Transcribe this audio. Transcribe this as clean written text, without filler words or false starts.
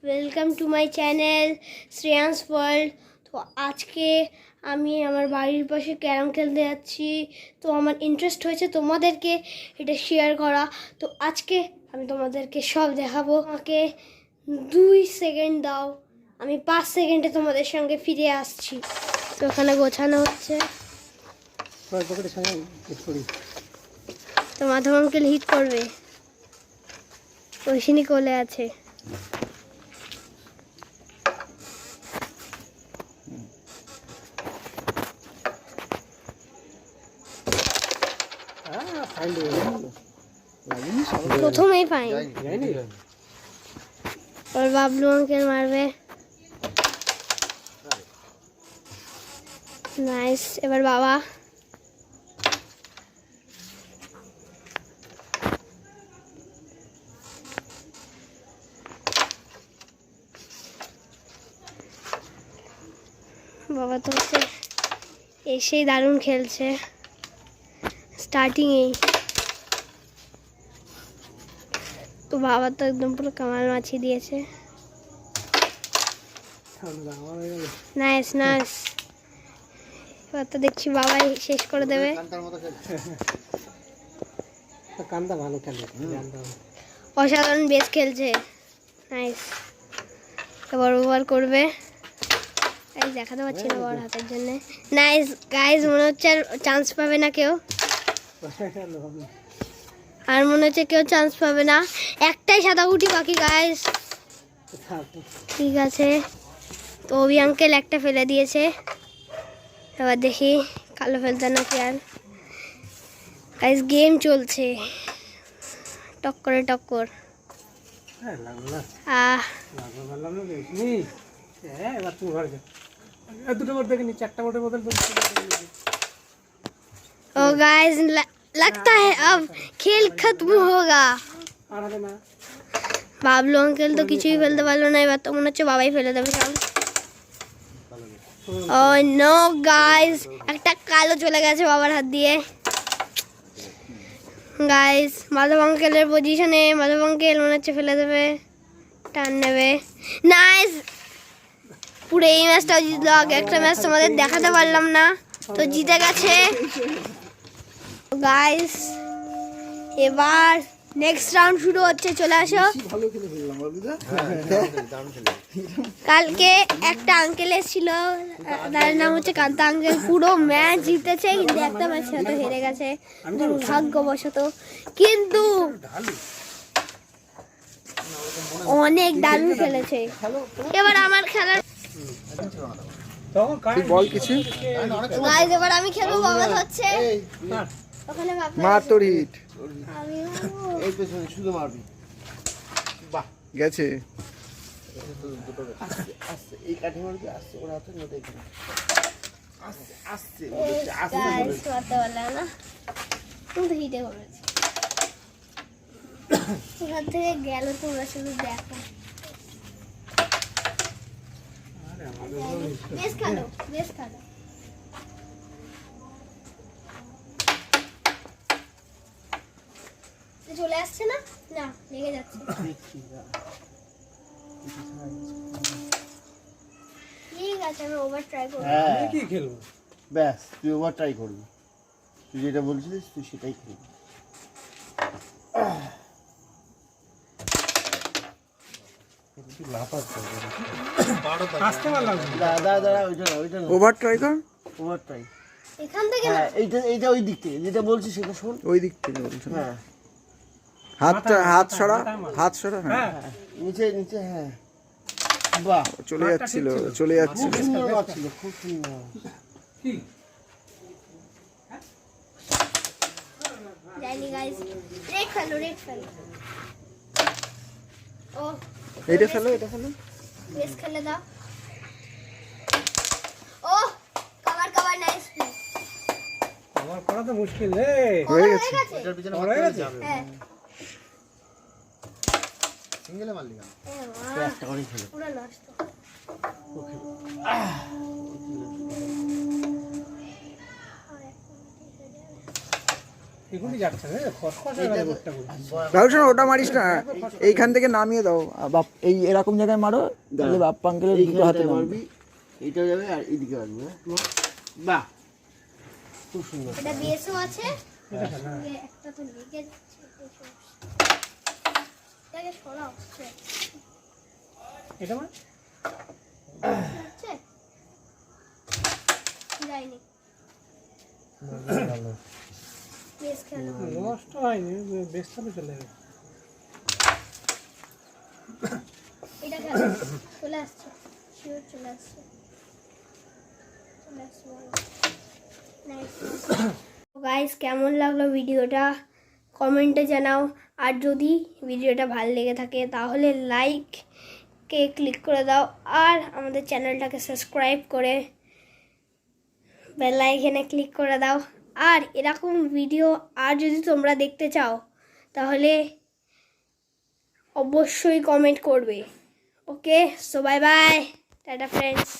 Welcome to my channel Shreyansh world. তো আজকে আমি আমার বাড়ির পাশে ক্যারাম খেলতে যাচ্ছি। তো আমার ইন্টারেস্ট হয়েছে তোমাদেরকে এটা শেয়ার করা। তো আজকে আমি তোমাদেরকে সব দেখাবো। আমাকে 2 সেকেন্ড দাও, আমি 5 সেকেন্ডে তোমাদের সঙ্গে ফিরে আসছি। তো ওখানে গোছানো হচ্ছে। তো মাধব আঙ্কেল হিট করবে, ঐশিনী কোলে আছে। প্রথমেই ফাইন, और বাবলু আঙ্কেল মারবে। নাইস। এবার বাবা বাবা তো হচ্ছে এসেই দারুণ খেলছে স্টার্টিংয়েই। তো বাবা তো একদম পুরো কামাল মাছি দিয়েছে। Nice nice. এবার তো দেখছি বাবাই শেষ করে দেবে। অসাধারণ বেশ খেলছে। নাইস। এবার ওভার করবে। এই দেখাতে পারছি না বাবার হাতের জন্য। নাইস গাইজ, মনে হচ্ছে আর চান্স পাবে না কেউ, আর মনে হচ্ছে কেউ চান্স পাবে না। একটাই সাদা গুটি বাকি গাইজ। ঠিক আছে, তো অভি আঙ্কেল একটা ফেলে দিয়েছে। এবার দেখি কালো ফেলতে নাকি। আর গাইজ গেম চলছে, টক্করে টক্কর। ओ गाइस लगता है अब खेल खत्म होगा। বাবলু আঙ্কেল তো কিছুই ফেলতে পারলো না। এবার তো মনে হচ্ছে বাবাই ফেলে দেবে সব। ও নো গাইস, একটা কালো চলে গেছে বাবার হাত দিয়ে। গাইস মাধব আঙ্কেলের পজিশনে, মাধব আঙ্কেল মনে হচ্ছে ফেলে দেবে, টান নেবে। নাইস। পুরো এই ম্যাচটাও জিতলো। আগে একটা ম্যাচ তোমাদের দেখাতে পারলাম না, তো জিতে গেছে গাইস। এবার নেক্সট রাউন্ড শুরু হচ্ছে, চলে আসো। কালকে একটা আঙ্কেল এসেছিল, তার নাম হচ্ছে কান্তা আঙ্কেল। পুরো ম্যাচ জিতেছে, কিন্তু একটা ম্যাচ হয়তো হেরে গেছে দুর্ভাগ্যবশত। কিন্তু অনেক দারুণ খেলেছে। এবার আমার খেলার বল কিছু গাইস, এবার আমি খেলবো। বাবা হচ্ছে ওখানে মার তোর হিট আমি এই পেছনে শুধু মারবি। বাহ, গেছে। আস্তে এই কাঠি মারবি, আস্তে ওর হাতে মধ্যে এখানে আস্তে আস্তে আস্তে গাইস মারতে পারলাম না, কিন্তু হিটে করেছি। ওখান থেকে গেল, তোমরা শুধু দেখো। বেশ খেলো, বেশ খেলো। চলে আসছে না, না লেগে যাচ্ছে। ঠিক আছে, আমি ওভার ট্রাই করব। হ্যাঁ, কি খেলবো? ব্যাস তুই ওভার ট্রাই করবি। তুই যেটা বলছিলিস তুই সেটাই খেলবি। ওভার ট্রাই কর। ওভার ট্রাই এখান থেকে না, হ্যাঁ, এইটা ওই দিক থেকে যেটা বলছিস সেটা শোন। ওই দিক থেকে বলছো। হ্যাঁ, হাত সরা, হাত সরা। হ্যাঁ, নিচে নিচে। হ্যাঁ, বাহ, চলে যাচ্ছিল, চলে যাচ্ছিল। খুব সুন্দর ছিল, খুব সুন্দর। যাইনি গাইস। রেড ফেলো, রেড ফেলো। ও এটা ফেলো, এটা ফেলো। বেশ খেলে দাও। ও কভার কভার, নাইস প্লে। আমার করা তো মুশকিল রে। হয়ে গেছে। এটার পিছনে হয়ে গেছে? হ্যাঁ সিঙ্গেলে মারলি কেন? হ্যাঁ, একটা করেই খেলো। পুরো নষ্ট। এগুলি যাচ্ছে না খসখস হয়ে গেল বোর্ডটা পুরো। রাহুল শোনো, ওটা মারিস না, এইখান থেকে নামিয়ে দাও। বাপ এই এরকম জায়গায় মারো, তাহলে বাপ আঙ্কেলের দুটো হাতে এইখানটায় নামবে। মারবি, এইটাও যাবে আর এদিকে আসবে। বাহ, খুব সুন্দর। এটা বেসও আছে, এটা না সঙ্গে একটা তো লেগে যাচ্ছে। এটাকে সরাও, এটা মানে হচ্ছে যায়নি, বেশ খেলো। নষ্ট হয়নি, বেশ চলে চলে যাবে। এটা খেলো, চলে আসছে, শিওর চলে আসছে, চলে আসছে। গাইস, কেমন লাগলো ভিডিওটা কমেন্টে জানাও। আর যদি ভিডিওটা ভালো লেগে থাকে তাহলে লাইকে ক্লিক করে দাও, আর আমাদের চ্যানেলটাকে সাবস্ক্রাইব করে বেল আইকনে ক্লিক করে দাও। আর এরকম ভিডিও আর যদি তোমরা দেখতে চাও তাহলে অবশ্যই কমেন্ট করবে। Okay, so bye bye, tata friends.